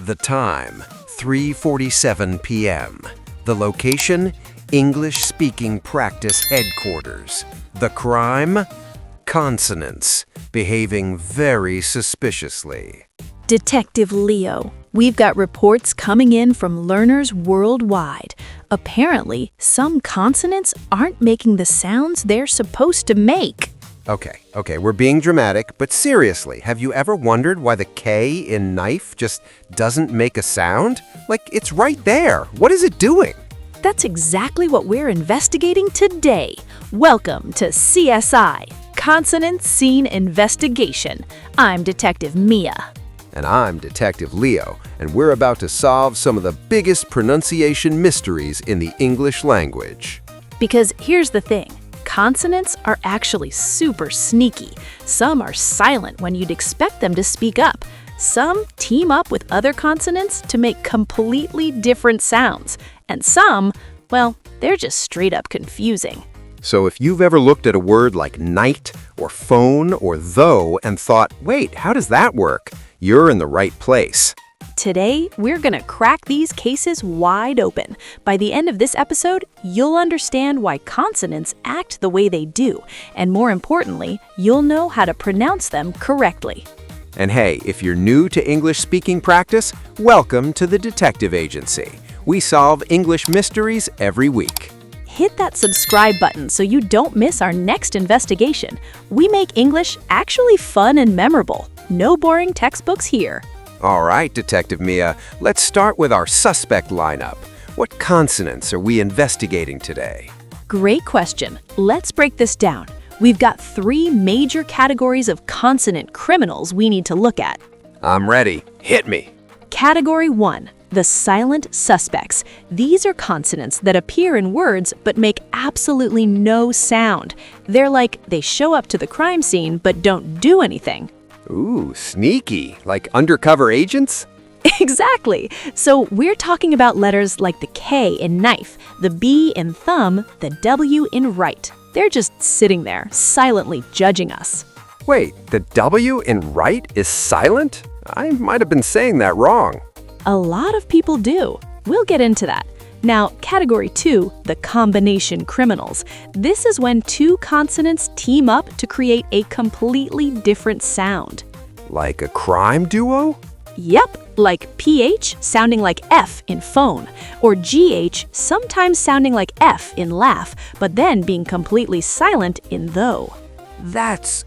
The time, 3:47 p.m. The location, English Speaking Practice Headquarters. The crime, Consonants, behaving very suspiciously. Detective Leo, we've got reports coming in from learners worldwide. Apparently, some consonants aren't making the sounds they're supposed to make. Okay, we're being dramatic, but seriously, have you ever wondered why the K in knife just doesn't make a sound? Like, it's right there. What is it doing? That's exactly what we're investigating today. Welcome to CSI, Consonant Scene Investigation. I'm Detective Mia. And I'm Detective Leo, and we're about to solve some of the biggest pronunciation mysteries in the English language. Because here's the thing. Consonants are actually super sneaky. Some are silent when you'd expect them to speak up. Some team up with other consonants to make completely different sounds. And some, well, they're just straight up confusing. So if you've ever looked at a word like night or phone or though and thought, wait, how does that work? You're in the right place. Today, we're going to crack these cases wide open. By the end of this episode, you'll understand why consonants act the way they do. And more importantly, you'll know how to pronounce them correctly. And hey, if you're new to English speaking practice, welcome to the Detective Agency. We solve English mysteries every week. Hit that subscribe button so you don't miss our next investigation. We make English actually fun and memorable. No boring textbooks here. All right, Detective Mia, let's start with our suspect lineup. What consonants are we investigating today? Great question. Let's break this down. We've got 3 major categories of consonant criminals we need to look at. I'm ready. Hit me. Category 1, the silent suspects. These are consonants that appear in words but make absolutely no sound. They're like they show up to the crime scene but don't do anything. Ooh, sneaky. Like undercover agents? Exactly. So we're talking about letters like the K in knife, the B in thumb, the W in right. They're just sitting there, silently judging us. Wait, the W in right is silent? I might have been saying that wrong. A lot of people do. We'll get into that. Now, category 2, the combination criminals. This is when 2 consonants team up to create a completely different sound. Like a crime duo? Yep, like PH sounding like F in phone, or GH sometimes sounding like F in laugh, but then being completely silent in though. That's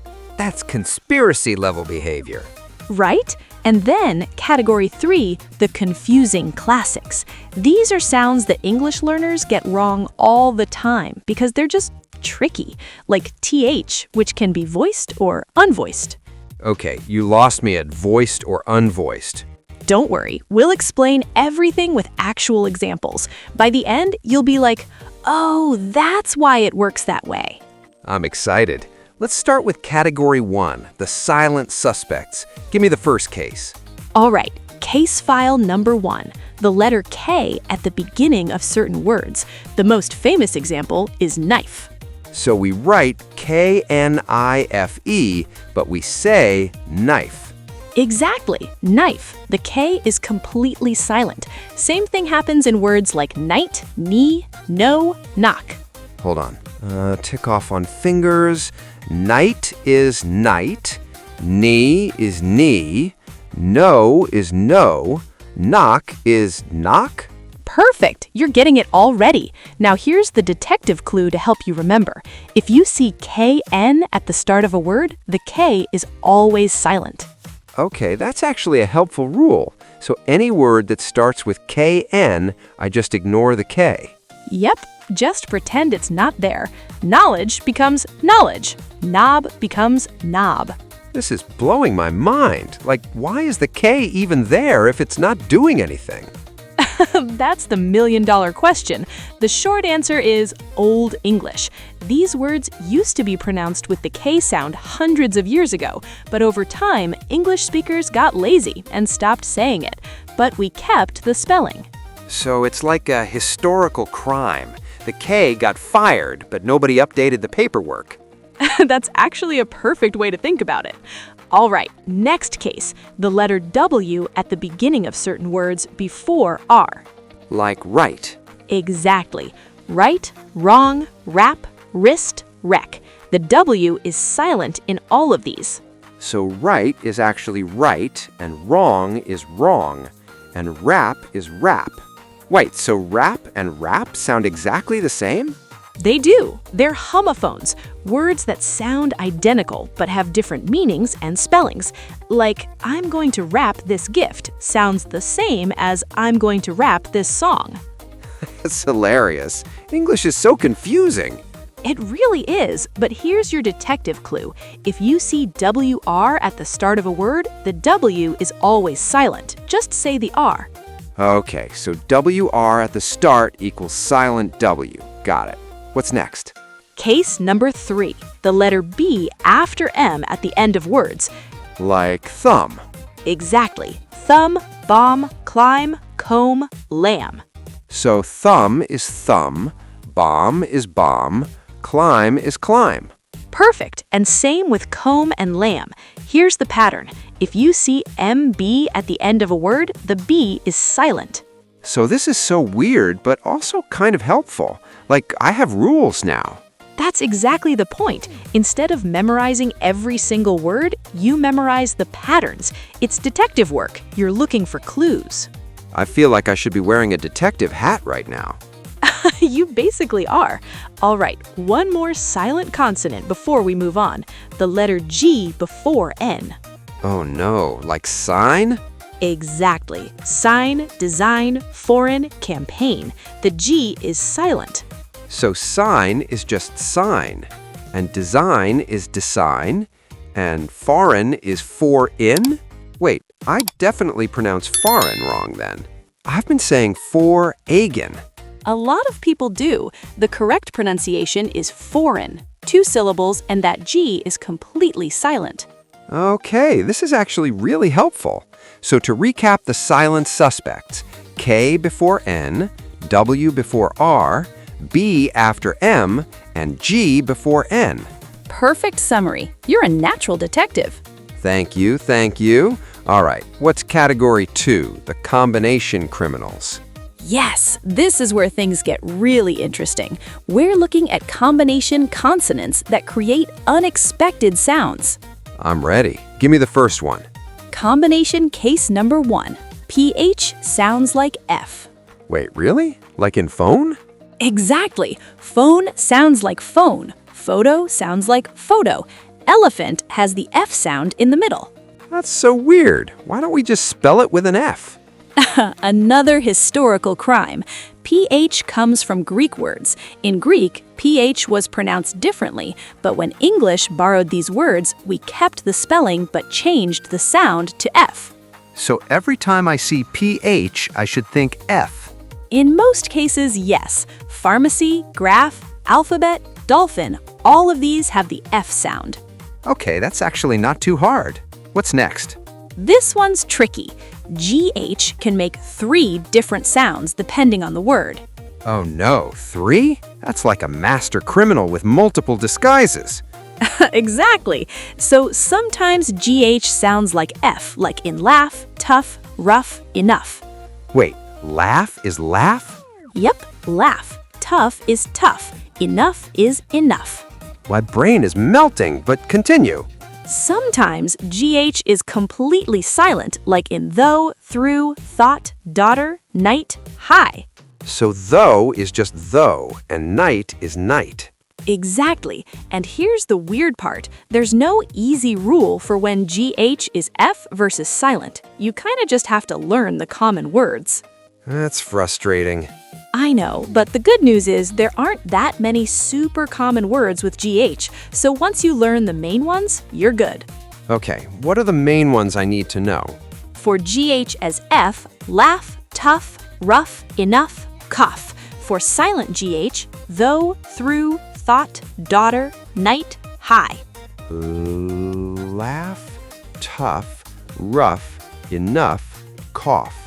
conspiracy level behavior. Right? And then, category 3, the confusing classics. These are sounds that English learners get wrong all the time because they're just tricky, like TH, which can be voiced or unvoiced. Okay, you lost me at voiced or unvoiced. Don't worry, we'll explain everything with actual examples. By the end, you'll be like, oh, that's why it works that way. I'm excited. Let's start with category 1, the silent suspects. Give me the first case. All right, case file number 1, the letter K at the beginning of certain words. The most famous example is knife. So we write K-N-I-F-E, but we say knife. Exactly, knife. The K is completely silent. Same thing happens in words like night, knee, no, knock. Hold on. Tick off on fingers. Night is night. Knee is knee. No is no. Knock is knock. Perfect! You're getting it already. Now here's the detective clue to help you remember. If you see KN at the start of a word, the K is always silent. Okay, that's actually a helpful rule. So any word that starts with KN, I just ignore the K. Yep, just pretend it's not there. Knowledge becomes knowledge. Knob becomes knob. This is blowing my mind. Like, why is the K even there if it's not doing anything? That's the million-dollar question. The short answer is Old English. These words used to be pronounced with the K sound hundreds of years ago, but over time, English speakers got lazy and stopped saying it. But we kept the spelling. So it's like a historical crime. The K got fired, but nobody updated the paperwork. That's actually a perfect way to think about it. All right, next case, the letter W at the beginning of certain words before R. Like right. Exactly. Right, wrong, rap, wrist, wreck. The W is silent in all of these. So right is actually right, and wrong is wrong, and rap is rap. Wait, so rap and rap sound exactly the same? They do. They're homophones, words that sound identical but have different meanings and spellings. Like, I'm going to wrap this gift sounds the same as I'm going to rap this song. That's hilarious. English is so confusing. It really is, but here's your detective clue. If you see WR at the start of a word, the W is always silent. Just say the R. Okay, so WR at the start equals silent W. Got it. What's next? Case number 3, the letter B after M at the end of words. Like thumb. Exactly. Thumb, bomb, climb, comb, lamb. So thumb is thumb, bomb is bomb, climb is climb. Perfect. And same with comb and lamb. Here's the pattern. If you see MB at the end of a word, the B is silent. So this is so weird, but also kind of helpful. Like, I have rules now. That's exactly the point. Instead of memorizing every single word, you memorize the patterns. It's detective work. You're looking for clues. I feel like I should be wearing a detective hat right now. You basically are. All right, one more silent consonant before we move on. The letter G before N. Oh no, like sign? Exactly. Sign, design, foreign, campaign. The G is silent. So sign is just sign, and design is design, and foreign is for-in? Wait, I definitely pronounced foreign wrong then. I've been saying for-agen. A lot of people do. The correct pronunciation is foreign. 2 syllables, and that G is completely silent. Okay, this is actually really helpful. So to recap the silent suspects, K before N, W before R, B after M, and G before N. Perfect summary. You're a natural detective. Thank you, thank you. All right, what's category 2, the combination criminals? Yes, this is where things get really interesting. We're looking at combination consonants that create unexpected sounds. I'm ready. Give me the first one. Combination case number 1. PH sounds like F. Wait, really? Like in phone? Exactly. Phone sounds like phone. Photo sounds like photo. Elephant has the F sound in the middle. That's so weird. Why don't we just spell it with an F? Another historical crime. PH comes from Greek words. In Greek, PH was pronounced differently, but when English borrowed these words, we kept the spelling but changed the sound to F. So every time I see PH, I should think F. In most cases, yes. Pharmacy, graph, alphabet, dolphin, all of these have the F sound. Okay, that's actually not too hard. What's next? This one's tricky. GH can make 3 different sounds depending on the word. Oh no, 3? That's like a master criminal with multiple disguises. Exactly. So sometimes GH sounds like F, like in laugh, tough, rough, enough. Wait, laugh is laugh? Yep, laugh. Tough is tough. Enough is enough. My brain is melting, but continue. Sometimes GH is completely silent, like in though, through, thought, daughter, night, high. So though is just though, and night is night. Exactly. And here's the weird part. There's no easy rule for when GH is F versus silent. You kind of just have to learn the common words. That's frustrating. I know, but the good news is there aren't that many super common words with GH, so once you learn the main ones, you're good. Okay, what are the main ones I need to know? For GH as F, laugh, tough, rough, enough, cough. For silent GH, though, through, thought, daughter, night, high. Laugh, tough, rough, enough, cough.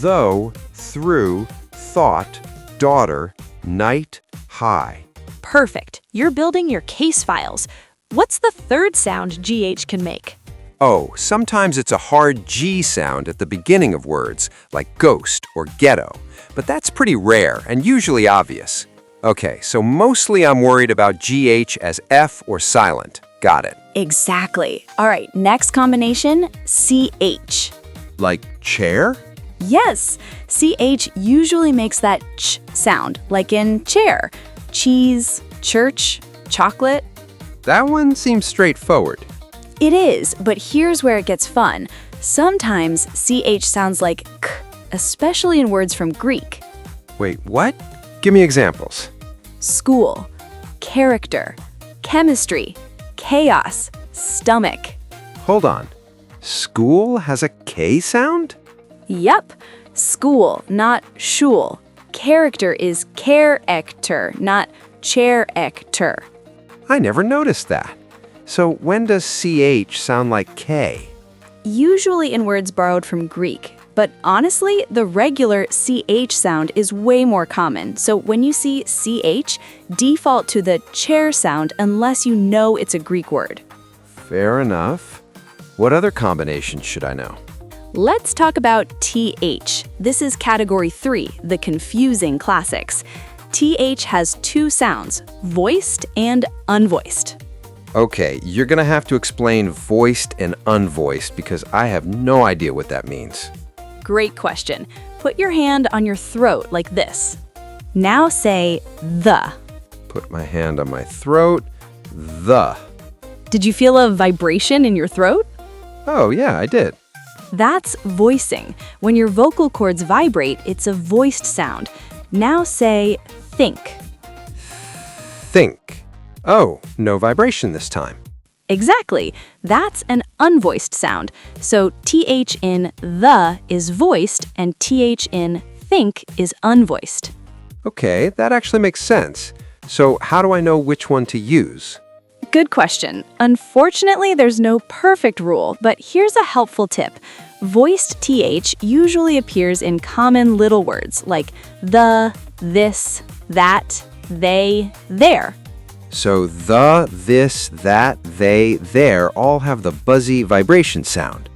Though, through, thought, daughter, night, high. Perfect. You're building your case files. What's the third sound GH can make? Oh, sometimes it's a hard G sound at the beginning of words, like ghost or ghetto. But that's pretty rare and usually obvious. Okay, so mostly I'm worried about GH as F or silent. Got it. Exactly. All right, next combination, CH. Like chair? Yes, CH usually makes that ch sound, like in chair, cheese, church, chocolate. That one seems straightforward. It is, but here's where it gets fun. Sometimes CH sounds like k, especially in words from Greek. Wait, what? Give me examples. School, character, chemistry, chaos, stomach. Hold on. School has a K sound? Yep, school, not shul. Character is care-ecter, not chair-ecter. I never noticed that. So when does CH sound like K? Usually in words borrowed from Greek, but honestly, the regular CH sound is way more common. So when you see CH, default to the chair sound unless you know it's a Greek word. Fair enough. What other combinations should I know? Let's talk about TH. This is category 3, the confusing classics. TH has two sounds, voiced and unvoiced. Okay, you're gonna have to explain voiced and unvoiced because I have no idea what that means. Great question. Put your hand on your throat like this. Now say the. Put my hand on my throat. The. Did you feel a vibration in your throat? Oh, yeah, I did. That's voicing. When your vocal cords vibrate, it's a voiced sound. Now say think. Think. Oh, no vibration this time. Exactly. That's an unvoiced sound. So TH in the is voiced and TH in think is unvoiced. Okay, that actually makes sense. So how do I know which one to use? Good question. Unfortunately, there's no perfect rule, but here's a helpful tip. Voiced TH usually appears in common little words like the, this, that, they, there. So the, this, that, they, there all have the buzzy vibration sound.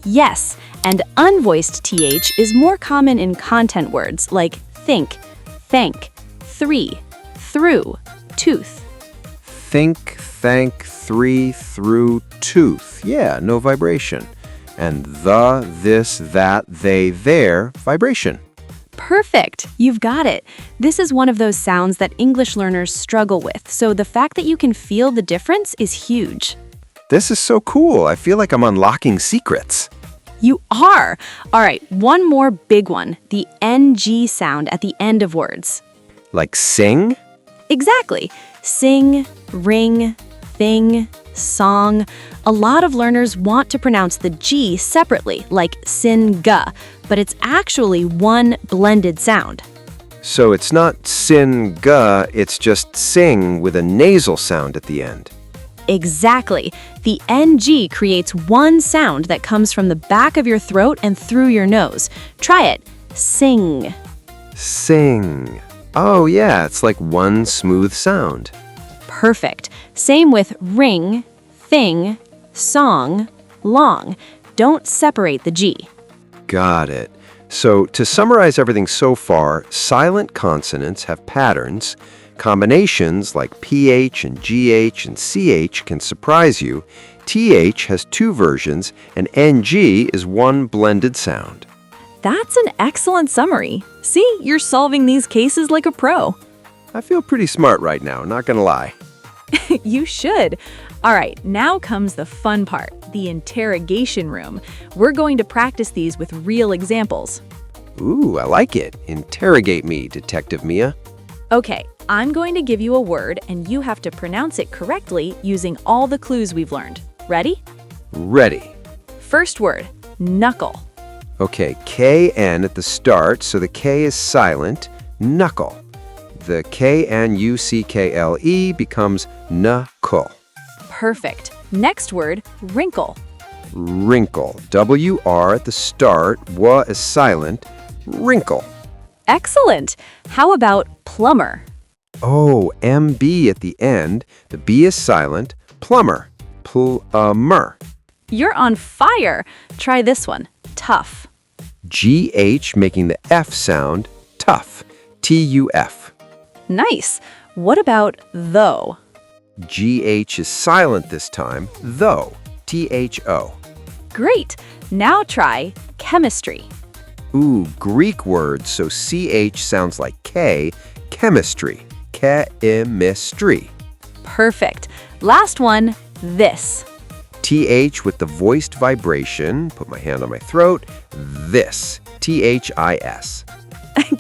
Yes, and unvoiced TH is more common in content words like think, thank, three, through, tooth. Think, thank, three, through, tooth. Yeah, no vibration. And the, this, that, they, there, vibration. Perfect! You've got it. This is one of those sounds that English learners struggle with, so the fact that you can feel the difference is huge. This is so cool. I feel like I'm unlocking secrets. You are! All right, one more big one, the NG sound at the end of words. Like sing? Exactly. Sing, ring, thing, song. A lot of learners want to pronounce the G separately, like sin-ga, but it's actually one blended sound. So it's not sin-ga, it's just sing with a nasal sound at the end. Exactly. The NG creates one sound that comes from the back of your throat and through your nose. Try it. Sing. Sing. Oh yeah, it's like one smooth sound. Perfect. Same with ring, thing, song, long. Don't separate the G. Got it. So to summarize everything so far, silent consonants have patterns. Combinations like PH and GH and CH can surprise you. TH has two versions, and NG is one blended sound. That's an excellent summary. See, you're solving these cases like a pro. I feel pretty smart right now, not gonna lie. You should. All right, now comes the fun part, the interrogation room. We're going to practice these with real examples. Ooh, I like it. Interrogate me, Detective Mia. Okay, I'm going to give you a word and you have to pronounce it correctly using all the clues we've learned. Ready? Ready. First word, knuckle. Okay, KN at the start, so the K is silent. Knuckle. The KNUCKLE becomes knuckle. Perfect. Next word, wrinkle. Wrinkle. WR at the start, W is silent. Wrinkle. Excellent. How about plumber? Oh, MB at the end. The B is silent. Plumber. Plumber. You're on fire. Try this one. Tough. GH making the F sound. Tough. TUF. Nice. What about though? GH is silent this time. Though. THO. Great. Now try chemistry. Ooh, Greek word, so CH sounds like K. Chemistry. Chemistry. Perfect. Last one, this. TH with the voiced vibration. Put my hand on my throat. This. THIS.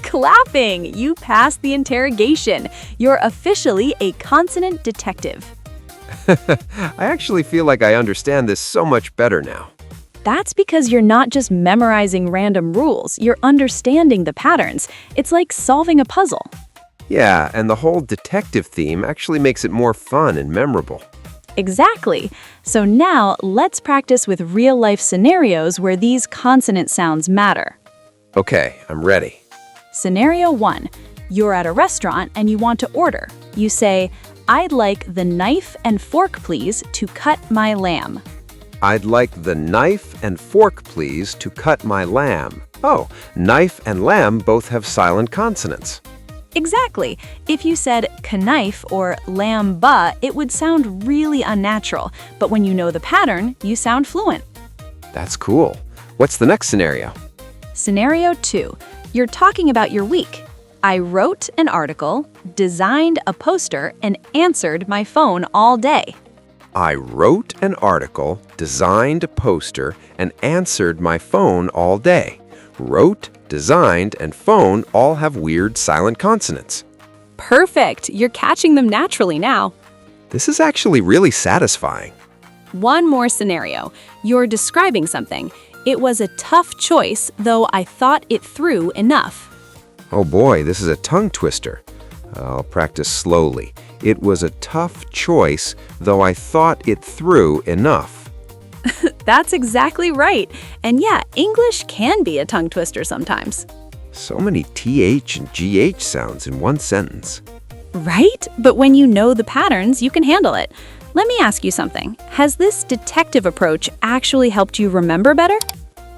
Clapping! You passed the interrogation. You're officially a consonant detective. I actually feel like I understand this so much better now. That's because you're not just memorizing random rules, you're understanding the patterns. It's like solving a puzzle. Yeah, and the whole detective theme actually makes it more fun and memorable. Exactly. So now let's practice with real-life scenarios where these consonant sounds matter. Okay, I'm ready. Scenario 1. You're at a restaurant and you want to order. You say, "I'd like the knife and fork, please, to cut my lamb." I'd like the knife and fork, please, to cut my lamb. Oh, knife and lamb both have silent consonants. Exactly. If you said knife or lamba, it would sound really unnatural. But when you know the pattern, you sound fluent. That's cool. What's the next scenario? Scenario 2. You're talking about your week. I wrote an article, designed a poster, and answered my phone all day. I wrote an article, designed a poster, and answered my phone all day. Wrote, designed, and phone all have weird silent consonants. Perfect. You're catching them naturally now. This is actually really satisfying. One more scenario. You're describing something. It was a tough choice, though I thought it through enough. Oh boy, this is a tongue twister. I'll practice slowly. It was a tough choice, though I thought it through enough. That's exactly right. And yeah, English can be a tongue twister sometimes. So many TH and GH sounds in one sentence. Right? But when you know the patterns, you can handle it. Let me ask you something. Has this detective approach actually helped you remember better?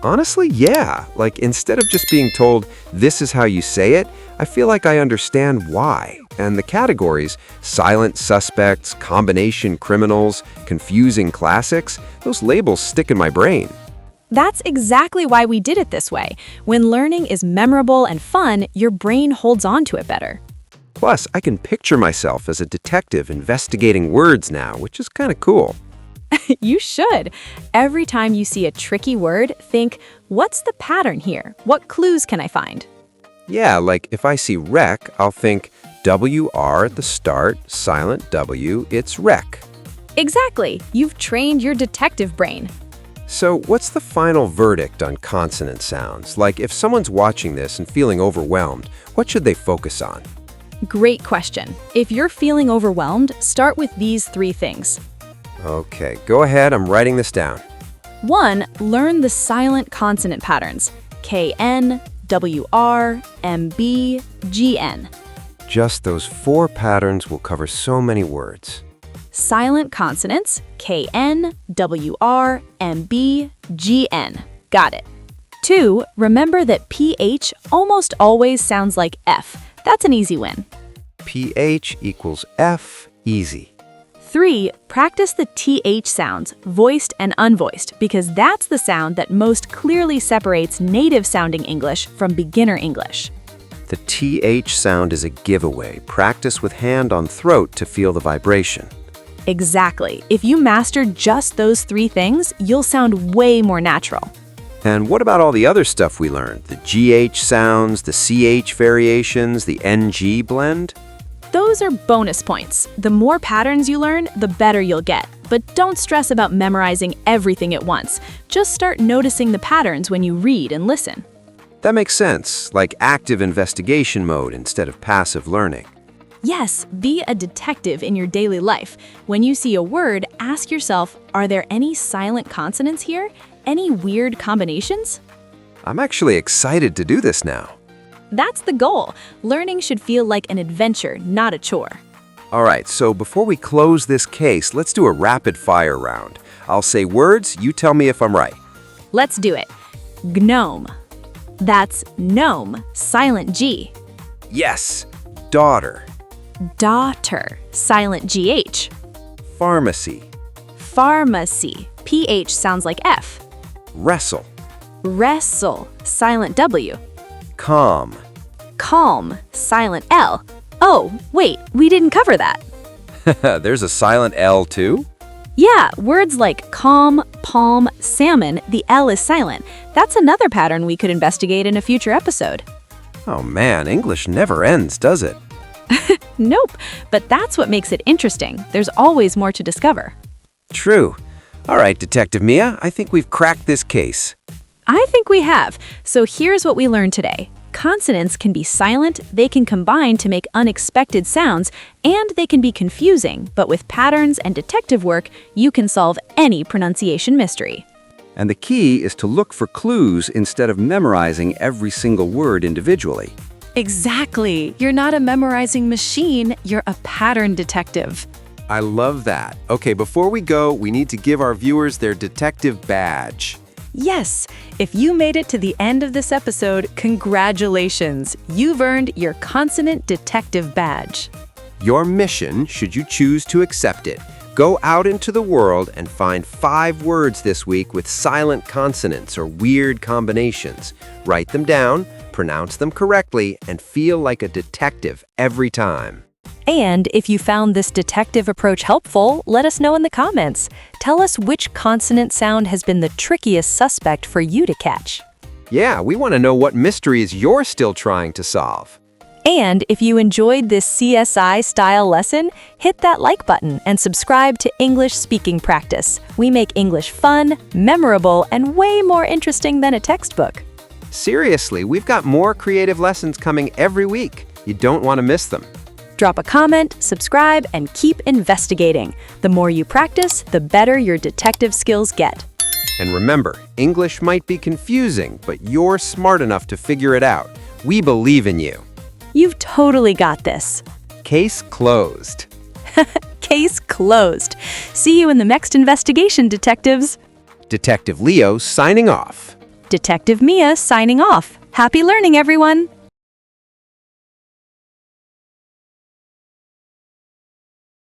Honestly, yeah. Like, instead of just being told, this is how you say it, I feel like I understand why. And the categories, silent suspects, combination criminals, confusing classics, those labels stick in my brain. That's exactly why we did it this way. When learning is memorable and fun, your brain holds on to it better. Plus, I can picture myself as a detective investigating words now, which is kind of cool. You should. Every time you see a tricky word, think, what's the pattern here? What clues can I find? Yeah, like if I see wreck, I'll think WR at the start, silent W, it's wreck. Exactly. You've trained your detective brain. So what's the final verdict on consonant sounds? Like if someone's watching this and feeling overwhelmed, what should they focus on? Great question. If you're feeling overwhelmed, start with these 3 things. Okay, go ahead, I'm writing this down. 1. Learn the silent consonant patterns. KN, WR, MB, GN. Just those 4 patterns will cover so many words. Silent consonants, KN, WR, MB, GN. Got it. 2. Remember that PH almost always sounds like F. That's an easy win. PH equals F, easy. 3. Practice the TH sounds, voiced and unvoiced, because that's the sound that most clearly separates native-sounding English from beginner English. The TH sound is a giveaway. Practice with hand on throat to feel the vibration. Exactly. If you master just those 3 things, you'll sound way more natural. And what about all the other stuff we learned? The GH sounds, the CH variations, the NG blend? Those are bonus points. The more patterns you learn, the better you'll get. But don't stress about memorizing everything at once. Just start noticing the patterns when you read and listen. That makes sense, like active investigation mode instead of passive learning. Yes, be a detective in your daily life. When you see a word, ask yourself, are there any silent consonants here? Any weird combinations? I'm actually excited to do this now. That's the goal. Learning should feel like an adventure, not a chore. All right, so before we close this case, let's do a rapid-fire round. I'll say words, you tell me if I'm right. Let's do it. Gnome. That's gnome, silent G. Yes. Daughter. Daughter, silent GH. Pharmacy. Pharmacy, PH sounds like F. Wrestle. Wrestle, silent W. Calm. Calm, silent L. Oh, wait, we didn't cover that. There's a silent L too? Yeah, words like calm, palm, salmon, the L is silent. That's another pattern we could investigate in a future episode. Oh man, English never ends, does it? Nope, but that's what makes it interesting. There's always more to discover. True. All right, Detective Mia, I think we've cracked this case. I think we have. So here's what we learned today. Consonants can be silent, they can combine to make unexpected sounds, and they can be confusing, but with patterns and detective work, you can solve any pronunciation mystery. And the key is to look for clues instead of memorizing every single word individually. Exactly. You're not a memorizing machine, you're a pattern detective. I love that. Okay, before we go, we need to give our viewers their detective badge. Yes, if you made it to the end of this episode, congratulations. You've earned your Consonant Detective Badge. Your mission, should you choose to accept it, go out into the world and find 5 words this week with silent consonants or weird combinations. Write them down, pronounce them correctly, and feel like a detective every time. And if you found this detective approach helpful, let us know in the comments. Tell us which consonant sound has been the trickiest suspect for you to catch. Yeah, we want to know what mysteries you're still trying to solve. And if you enjoyed this CSI-style lesson, hit that like button and subscribe to English Speaking Practice. We make English fun, memorable, and way more interesting than a textbook. Seriously, we've got more creative lessons coming every week. You don't want to miss them. Drop a comment, subscribe, and keep investigating. The more you practice, the better your detective skills get. And remember, English might be confusing, but you're smart enough to figure it out. We believe in you. You've totally got this. Case closed. Case closed. See you in the next investigation, detectives. Detective Leo signing off. Detective Mia signing off. Happy learning, everyone!